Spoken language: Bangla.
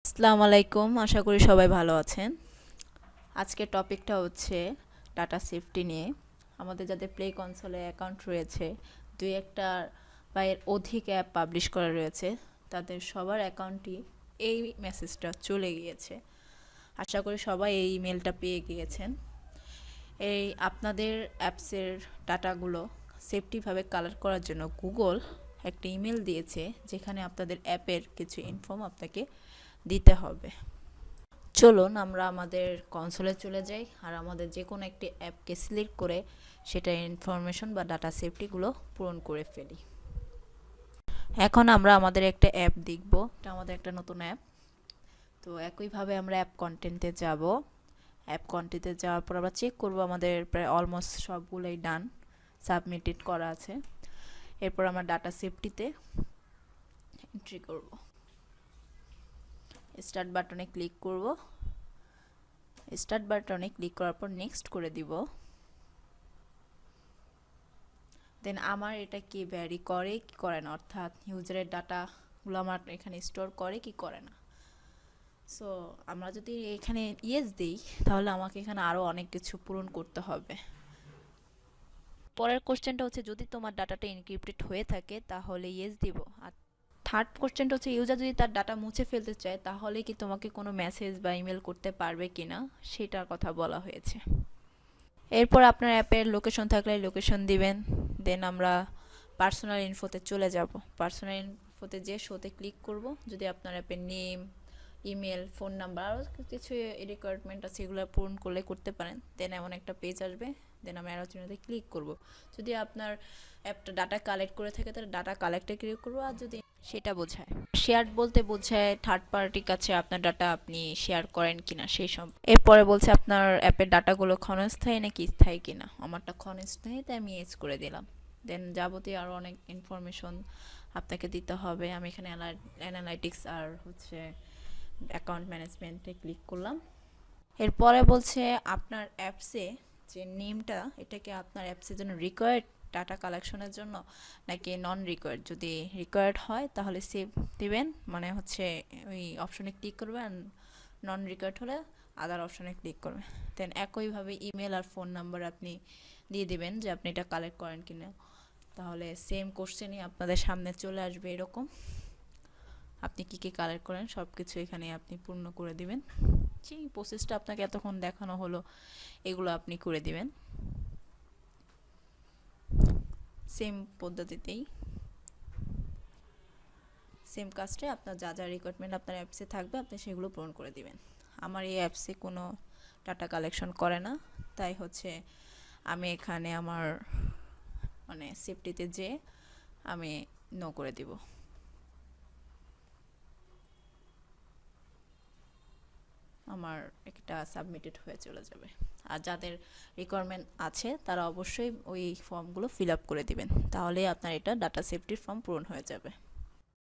আসসালামু আলাইকুম, আশা করি সবাই ভালো আছেন। আজকের টপিকটা হচ্ছে ডাটা সেফটি নিয়ে। আমাদের যাদের প্লে কনসোলে অ্যাকাউন্ট রয়েছে, দুই একটা বা এর অধিক অ্যাপ পাবলিশ করা রয়েছে, তাদের সবার অ্যাকাউন্টই এই মেসেজটা চলে গিয়েছে। আশা করি সবাই এই ইমেলটা পেয়ে গিয়েছেন। এই আপনাদের অ্যাপসের ডাটাগুলো সেফটিভাবে কালেক্ট করার জন্য গুগল একটা ইমেল দিয়েছে, যেখানে আপনাদের অ্যাপের কিছু ইনফর্ম আপনাকে দিতে হবে। চলুন আমরা আমাদের কনসোলে চলে যাই আর আমাদের যে কোনো একটি অ্যাপকে সিলেক্ট করে সেটার ইনফরমেশন বা ডাটা সেফটিগুলো পূরণ করে ফেলি। এখন আমরা আমাদের একটা অ্যাপ দেখব, এটা আমাদের একটা নতুন অ্যাপ। তো একইভাবে আমরা অ্যাপ কন্টেন্টে যাব। অ্যাপ কন্টেন্টে যাওয়ার পর আমরা চেক করব আমাদের প্রায় অলমোস্ট সবগুলোই ডান, সাবমিটেড করা আছে। এরপর আমরা ডাটা সেফটিতে এন্ট্রি করব, স্টার্ট বাটনে ক্লিক করব। স্টার্ট বাটনে ক্লিক করার পর নেক্সট করে দিব। দেন আমার এটা কি ভ্যারি করে কি করে না, অর্থাৎ ইউজারের ডাটাগুলো আমার এখানে স্টোর করে কি করে না। সো আমরা যদি এখানে ইয়েস দিই, তাহলে আমাকে এখানে আরও অনেক কিছু পূরণ করতে হবে। পরের কোশ্চেনটা হচ্ছে, যদি তোমার ডাটাটা এনক্রিপ্টেড হয়ে থাকে তাহলে ইয়েস দিব। আর থার্ড কোশ্চেনটা হচ্ছে, ইউজার যদি তার ডাটা মুছে ফেলতে চায় তাহলে কি তোমাকে কোনো মেসেজ বা ইমেল করতে পারবে কিনা, সেটার কথা বলা হয়েছে। এরপর আপনার অ্যাপের লোকেশন থাকলে লোকেশন দিবেন। দেন আমরা পার্সোনাল ইনফোতে চলে যাব। পার্সোনাল ইনফোতে যে শোতে ক্লিক করব। যদি আপনার অ্যাপের নেম, ইমেল, ফোন নাম্বার আরও কিছু রিকোয়ারমেন্ট আছে, এগুলো পূরণ করলে করতে পারেন। দেন এমন একটা পেজ আসবে, দেন আমরা অ্যারো চিহ্নতে ক্লিক করব। যদি আপনার অ্যাপটা ডাটা কালেক্ট করে থাকে তাহলে ডাটা কালেক্টে ক্লিক করব। আর যদি সেটা বোঝায় শেয়ার বলতে বোঝায় থার্ড পার্টির কাছে আপনার ডাটা আপনি শেয়ার করেন কিনা সেই সব। এরপরে বলছে আপনার অ্যাপের ডাটাগুলো ক্ষণস্থায়ী নাকি স্থায়ী কিনা। আমারটা ক্ষণস্থায়ী, তাই আমি এজ করে দিলাম। দেন যাবতীয় আরও অনেক ইনফরমেশন আপনাকে দিতে হবে। আমি এখানে অ্যানালাইটিক্স আর হচ্ছে অ্যাকাউন্ট ম্যানেজমেন্টে ক্লিক করলাম। এরপরে বলছে আপনার অ্যাপসে যে নেমটা, এটাকে আপনার অ্যাপসের জন্য রিকোয়ার্ড ডাটা কালেকশনের জন্য নাকি নন রিকোয়ার্ড। যদি রিকোয়ার্ড হয় তাহলে সেভ দিবেন, মানে হচ্ছে ওই অপশনে ক্লিক করবেন। নন রিকোয়ার্ড হলে আদার অপশনে ক্লিক করবেন। দেন একইভাবে ইমেল আর ফোন নাম্বার আপনি দিয়ে দিবেন যে আপনি এটা কালেক্ট করেন কিনা। তাহলে সেম কোশ্চেনই আপনাদের সামনে চলে আসবে এরকম। আপনি কী কী কালেক্ট করেন সব কিছু এখানে আপনি পূর্ণ করে দিবেন। যে প্রসেসটা আপনাকে এতক্ষণ দেখানো হলো, এগুলো আপনি করে দিবেন সেম পদ্ধতিতেই। সেম কাজটা আপনার যা যা রিকোয়ারমেন্ট আপনার অ্যাপসে থাকবে আপনি সেগুলো পূরণ করে দিবেন। আমার এই অ্যাপসে কোনো ডাটা কালেকশন করে না, তাই হচ্ছে আমি এখানে আমার মানে সেফটিতে যে আমি নো করে দিব। আমার একটা সাবমিটেড হয়ে চলে যাবে। আর যাদের রিকোয়ারমেন্ট আছে তারা অবশ্যই ওই ফর্মগুলো ফিল আপ করে দিবেন, তাহলে আপনার এটা ডাটা সেফটির ফর্ম পূরণ হয়ে যাবে।